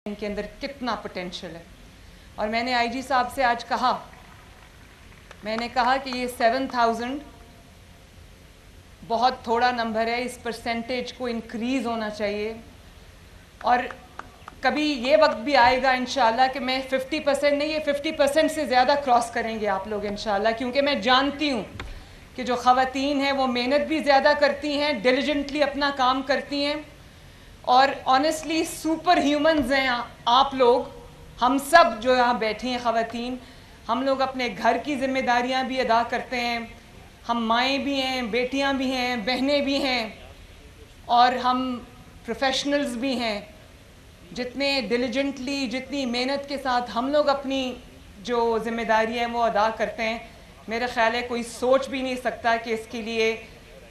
ان کے اندر کتنا پوٹینشل ہے. اور میں نے آئی جی صاحب سے آج کہا، میں نے کہا کہ یہ 7000 بہت تھوڑا نمبر ہے، اس پرسنٹیج کو انکریز ہونا چاہیے. اور کبھی یہ وقت بھی آئے گا انشاءاللہ کہ میں 50% نہیں، یہ 50% سے زیادہ کراس کریں گے آپ لوگ انشاءاللہ، کیونکہ میں جانتی ہوں کہ جو خواتین ہیں وہ محنت بھی زیادہ کرتی ہیں، ڈیلیجنٹلی اپنا کام کرتی ہیں، اور آنیسٹلی سپر ہیومنز ہیں آپ لوگ. ہم سب جو یہاں بیٹھی ہیں خواتین، ہم لوگ اپنے گھر کی ذمہ داریاں بھی ادا کرتے ہیں، ہم مائیں بھی ہیں، بیٹیاں بھی ہیں، بہنیں بھی ہیں، اور ہم پروفیشنلز بھی ہیں. جتنے ڈیلیجنٹلی، جتنی محنت کے ساتھ ہم لوگ اپنی جو ذمہ داری ہیں وہ ادا کرتے ہیں، میرا خیال ہے کوئی سوچ بھی نہیں سکتا کہ اس کے لیے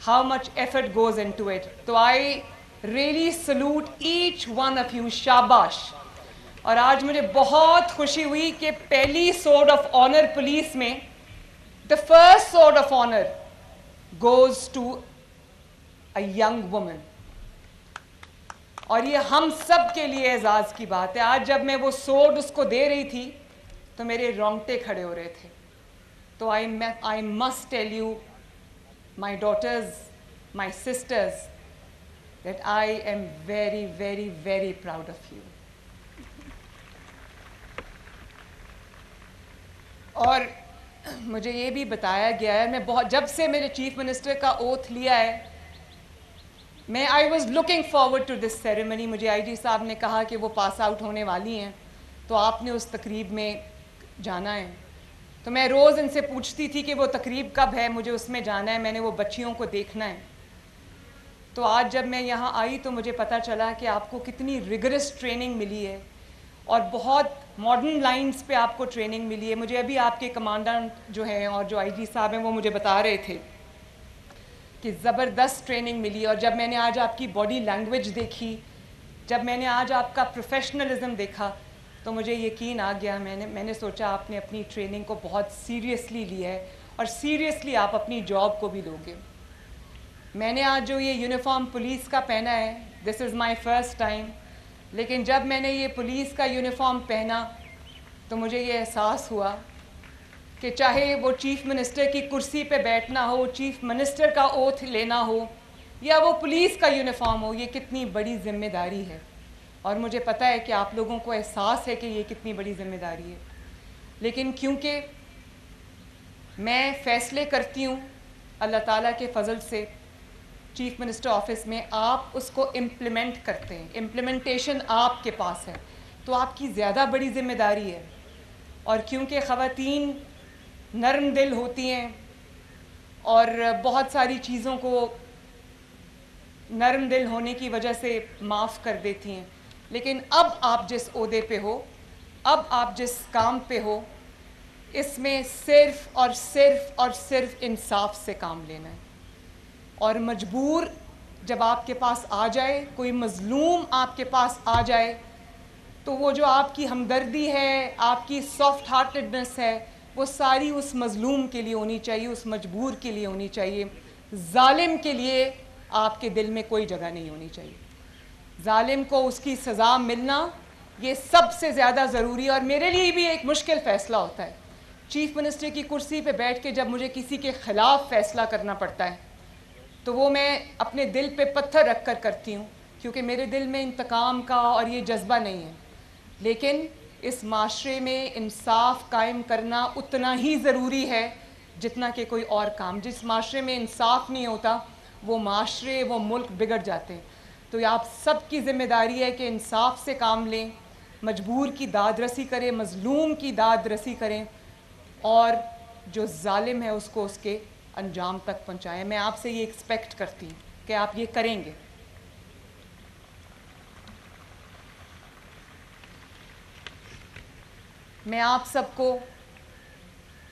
how much effort goes into it. تو I really salute each one of you. شاباش. اور آج مجھے بہت خوشی ہوئی کہ پہلی سورڈ آف آنر پولیس میں، the first sword of honour goes to a young woman. اور یہ ہم سب کے لیے اعزاز کی بات ہے. آج جب میں وہ سورڈ اس کو دے رہی تھی تو میرے رونگٹے کھڑے ہو رہے تھے. تو I must tell you, my daughters, my sisters, that I am very, very, very proud of you. اور مجھے یہ بھی بتایا گیا ہے، میں جب سے میرے چیف منسٹر کا اوتھ لیا ہے، I was looking forward to this ceremony. مجھے آئی جی صاحب نے کہا کہ وہ پاس آؤٹ ہونے والی ہیں تو آپ نے اس تقریب میں جانا ہے. تو میں روز ان سے پوچھتی تھی کہ وہ تقریب کب ہے، مجھے اس میں جانا ہے، میں نے وہ بچیوں کو دیکھنا ہے. تو آج جب میں یہاں آئی تو مجھے پتہ چلا کہ آپ کو کتنی ریگرس ٹریننگ ملی ہے اور بہت ماڈرن لائنز پہ آپ کو ٹریننگ ملی ہے. مجھے ابھی آپ کے کمانڈنٹ جو ہیں اور جو آئی جی صاحب ہیں وہ مجھے بتا رہے تھے کہ زبردست ٹریننگ ملی. اور جب میں نے آج آپ کی باڈی لینگویج دیکھی، جب میں نے آج آپ کا پروفیشنلزم دیکھا تو مجھے یقین آ گیا. میں نے سوچا آپ نے اپنی ٹریننگ کو بہت سیریسلی لیا ہے اور سیریسلی آپ اپنی جاب کو بھی لوگے. میں نے آج جو یہ یونیفارم پولیس کا پہنا ہے، دس از مائی فرسٹ ٹائم، لیکن جب میں نے یہ پولیس کا یونیفارم پہنا تو مجھے یہ احساس ہوا کہ چاہے وہ چیف منسٹر کی کرسی پہ بیٹھنا ہو، چیف منسٹر کا اوتھ لینا ہو، یا وہ پولیس کا یونیفارم ہو، یہ کتنی بڑی ذمہ داری ہے. اور مجھے پتہ ہے کہ آپ لوگوں کو احساس ہے کہ یہ کتنی بڑی ذمہ داری ہے. لیکن کیونکہ میں فیصلے کرتی ہوں اللہ تعالیٰ کے فضل سے چیف منسٹر آفس میں، آپ اس کو امپلیمنٹ کرتے ہیں، امپلیمنٹیشن آپ کے پاس ہے، تو آپ کی زیادہ بڑی ذمہ داری ہے. اور کیونکہ خواتین نرم دل ہوتی ہیں اور بہت ساری چیزوں کو نرم دل ہونے کی وجہ سے معاف کر دیتی ہیں، لیکن اب آپ جس عہدے پہ ہو، اب آپ جس کام پہ ہو، اس میں صرف اور صرف اور صرف انصاف سے کام لینا ہے. اور مجبور جب آپ کے پاس آ جائے، کوئی مظلوم آپ کے پاس آ جائے، تو وہ جو آپ کی ہمدردی ہے، آپ کی سافٹ ہارٹڈنس ہے، وہ ساری اس مظلوم کے لیے ہونی چاہیے، اس مجبور کے لیے ہونی چاہیے. ظالم کے لیے آپ کے دل میں کوئی جگہ نہیں ہونی چاہیے. ظالم کو اس کی سزا ملنا یہ سب سے زیادہ ضروری ہے. اور میرے لیے بھی ایک مشکل فیصلہ ہوتا ہے چیف منسٹر کی کرسی پہ بیٹھ کے جب مجھے کسی کے خلاف فیصلہ کرنا پڑتا ہے تو وہ میں اپنے دل پہ پتھر رکھ کر کرتی ہوں، کیونکہ میرے دل میں انتقام کا اور یہ جذبہ نہیں ہے. لیکن اس معاشرے میں انصاف قائم کرنا اتنا ہی ضروری ہے جتنا کہ کوئی اور کام. جس معاشرے میں انصاف نہیں ہوتا وہ معاشرے، وہ ملک بگڑ جاتے ہیں. تو آپ سب کی ذمہ داری ہے کہ انصاف سے کام لیں، مجبور کی داد رسی کریں، مظلوم کی داد رسی کریں، اور جو ظالم ہے اس کو اس کے انجام تک پہنچائیں. میں آپ سے یہ ایکسپیکٹ کرتی ہوں کہ آپ یہ کریں گے. میں آپ سب کو،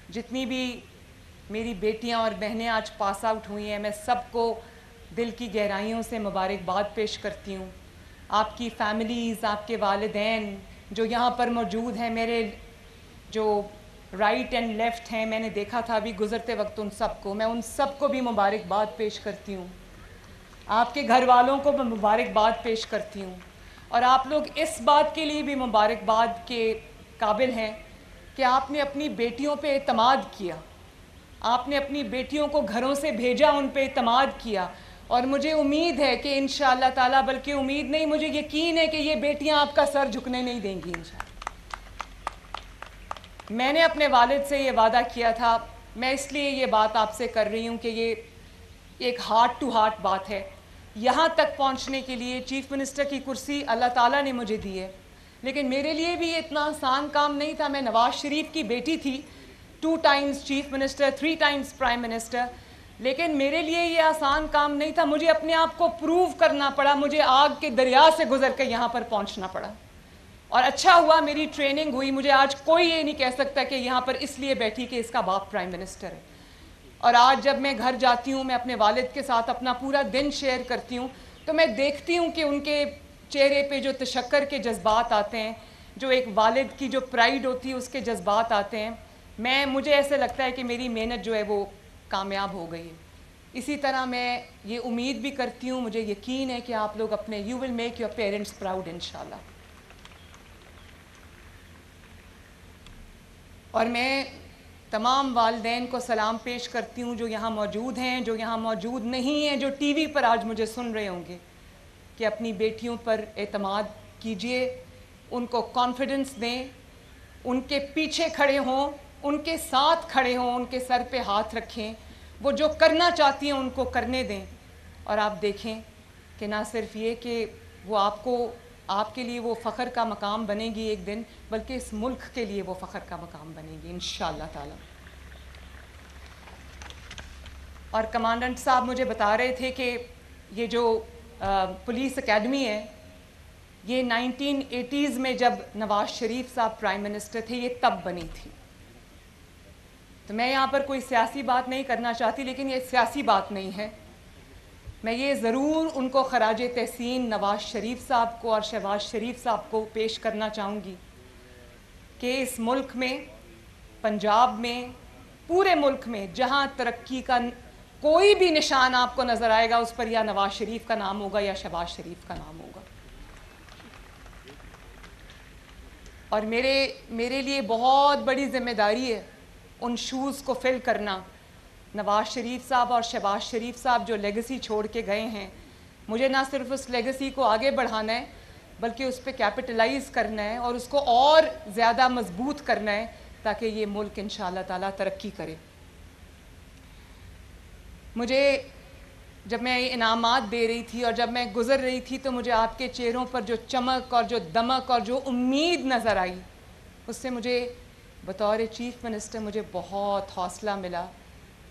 جتنی بھی میری بیٹیاں اور بہنیں آج پاس آؤٹ ہوئی ہیں، میں سب کو دل کی گہرائیوں سے مبارکباد پیش کرتی ہوں. آپ کی فیملیز، آپ کے والدین جو یہاں پر موجود ہیں، میرے جو رائٹ اینڈ لیفٹ ہیں، میں نے دیکھا تھا ابھی گزرتے وقت ان سب کو، میں ان سب کو بھی مبارکباد پیش کرتی ہوں. آپ کے گھر والوں کو میں مبارکباد پیش کرتی ہوں. اور آپ لوگ اس بات کے لیے بھی مبارکباد کے قابل ہیں کہ آپ نے اپنی بیٹیوں پہ اعتماد کیا، آپ نے اپنی بیٹیوں کو گھروں سے بھیجا، ان پہ اعتماد کیا، اور مجھے امید ہے کہ انشاءاللہ تعالیٰ، بلکہ امید نہیں، مجھے یقین ہے کہ یہ بیٹیاں آپ کا سر جھکنے نہیں دیں گی انشاءاللہ۔ میں نے اپنے والد سے یہ وعدہ کیا تھا، میں اس لیے یہ بات آپ سے کر رہی ہوں کہ یہ ایک ہارٹ ٹو ہارٹ بات ہے۔ یہاں تک پہنچنے کے لیے چیف منسٹر کی کرسی اللہ تعالیٰ نے مجھے دی ہے، لیکن میرے لیے بھی یہ اتنا آسان کام نہیں تھا۔ میں نواز شریف کی بیٹی تھی، 2 Times chief minister, 3 Times prime minister, لیکن میرے لیے یہ آسان کام نہیں تھا۔ مجھے اپنے آپ کو پروو کرنا پڑا، مجھے آگ کے دریا سے گزر کے یہاں پر پہنچنا پڑا، اور اچھا ہوا میری ٹریننگ ہوئی۔ مجھے آج کوئی یہ نہیں کہہ سکتا کہ یہاں پر اس لیے بیٹھی کہ اس کا باپ پرائم منسٹر ہے۔ اور آج جب میں گھر جاتی ہوں، میں اپنے والد کے ساتھ اپنا پورا دن شیئر کرتی ہوں، تو میں دیکھتی ہوں کہ ان کے چہرے پہ جو تشکر کے جذبات آتے ہیں، جو ایک والد کی جو پرائیڈ ہوتی ہے اس کے جذبات آتے ہیں۔ مجھے ایسے لگتا ہے کہ میری محنت جو ہے وہ کامیاب ہو گئی ہے۔ اسی طرح میں یہ امید بھی کرتی ہوں، مجھے یقین ہے کہ آپ لوگ اپنے you will make your parents proud انشاءاللہ۔ اور میں تمام والدین کو سلام پیش کرتی ہوں جو یہاں موجود ہیں، جو یہاں موجود نہیں ہیں، جو ٹی وی پر آج مجھے سن رہے ہوں گے، کہ اپنی بیٹیوں پر اعتماد کیجئے، ان کو کانفیڈنس دیں، ان کے پیچھے کھڑے ہوں، ان کے ساتھ کھڑے ہوں، ان کے سر پہ ہاتھ رکھیں، وہ جو کرنا چاہتی ہیں ان کو کرنے دیں۔ اور آپ دیکھیں کہ نہ صرف یہ کہ وہ آپ کے لیے وہ فخر کا مقام بنے گی ایک دن، بلکہ اس ملک کے لیے وہ فخر کا مقام بنے گی انشاءاللہ تعالی۔ اور کمانڈنٹ صاحب مجھے بتا رہے تھے کہ یہ جو پولیس اکیڈمی ہے، یہ 1980s میں جب نواز شریف صاحب پرائم منسٹر تھے، یہ تب بنی تھی۔ تو میں یہاں پر کوئی سیاسی بات نہیں کرنا چاہتی، لیکن یہ سیاسی بات نہیں ہے۔ میں یہ ضرور ان کو خراج تحسین نواز شریف صاحب کو اور شہباز شریف صاحب کو پیش کرنا چاہوں گی کہ اس ملک میں، پنجاب میں، پورے ملک میں جہاں ترقی کا کوئی بھی نشان آپ کو نظر آئے گا، اس پر یا نواز شریف کا نام ہوگا یا شہباز شریف کا نام ہوگا۔ اور میرے لیے بہت بڑی ذمہ داری ہے ان شوز کو فل کرنا۔ نواز شریف صاحب اور شہباز شریف صاحب جو لیگسی چھوڑ کے گئے ہیں، مجھے نہ صرف اس لیگسی کو آگے بڑھانا ہے، بلکہ اس پہ کیپٹلائز کرنا ہے اور اس کو اور زیادہ مضبوط کرنا ہے، تاکہ یہ ملک انشاءاللہ تعالیٰ ترقی کرے۔ مجھے جب میں انعامات دے رہی تھی اور جب میں گزر رہی تھی، تو مجھے آپ کے چہروں پر جو چمک اور جو دمک اور جو امید نظر آئی، اس سے مجھے بطور چیف منسٹر مجھے بہت حوصلہ ملا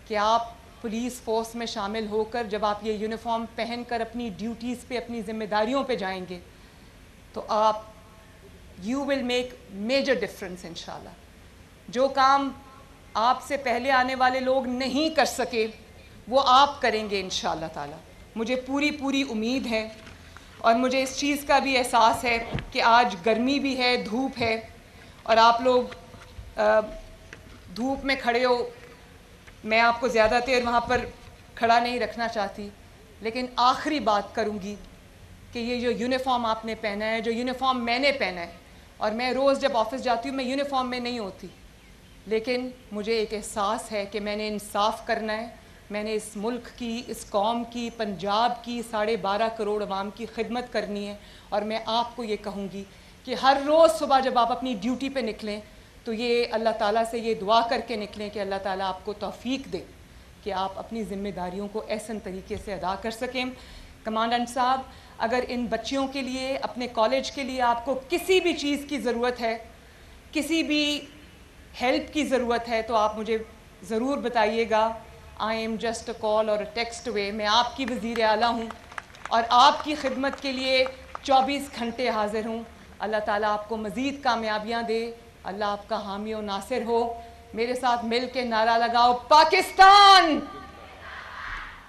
کہ آپ پولیس فورس میں شامل ہو کر جب آپ یہ یونیفارم پہن کر اپنی ڈیوٹیز پہ، اپنی ذمہ داریوں پہ جائیں گے، تو you will make major difference انشاءاللہ۔ جو کام آپ سے پہلے آنے والے لوگ نہیں کر سکے، وہ آپ کریں گے انشاءاللہ تعالی۔ مجھے پوری امید ہے، اور مجھے اس چیز کا بھی احساس ہے کہ آج گرمی بھی ہے، دھوپ ہے، اور آپ لوگ دھوپ میں کھڑے ہو۔ میں آپ کو زیادہ دیر وہاں پر کھڑا نہیں رکھنا چاہتی، لیکن آخری بات کروں گی کہ یہ جو یونیفارم آپ نے پہنا ہے، جو یونیفارم میں نے پہنا ہے، اور میں روز جب آفس جاتی ہوں میں یونیفارم میں نہیں ہوتی، لیکن مجھے ایک احساس ہے کہ میں نے انصاف کرنا ہے، میں نے اس ملک کی، اس قوم کی، پنجاب کی 12.5 کروڑ عوام کی خدمت کرنی ہے۔ اور میں آپ کو یہ کہوں گی کہ ہر روز صبح جب آپ اپنی ڈیوٹی پہ نکلیں، تو یہ اللہ تعالیٰ سے یہ دعا کر کے نکلیں کہ اللہ تعالیٰ آپ کو توفیق دے کہ آپ اپنی ذمہ داریوں کو احسن طریقے سے ادا کر سکیں۔ کمانڈنٹ صاحب، اگر ان بچیوں کے لیے، اپنے کالج کے لیے آپ کو کسی بھی چیز کی ضرورت ہے، کسی بھی ہیلپ کی ضرورت ہے، تو آپ مجھے ضرور بتائیے گا۔ آئی ایم جسٹ اے کال اور اے ٹیکسٹ اوے۔ میں آپ کی وزیر اعلیٰ ہوں اور آپ کی خدمت کے لیے 24 گھنٹے حاضر ہوں۔ اللہ تعالیٰ آپ کو مزید کامیابیاں دے، اللہ آپ کا حامی و ناصر ہو۔ میرے ساتھ مل کے نعرہ لگاؤ، پاکستان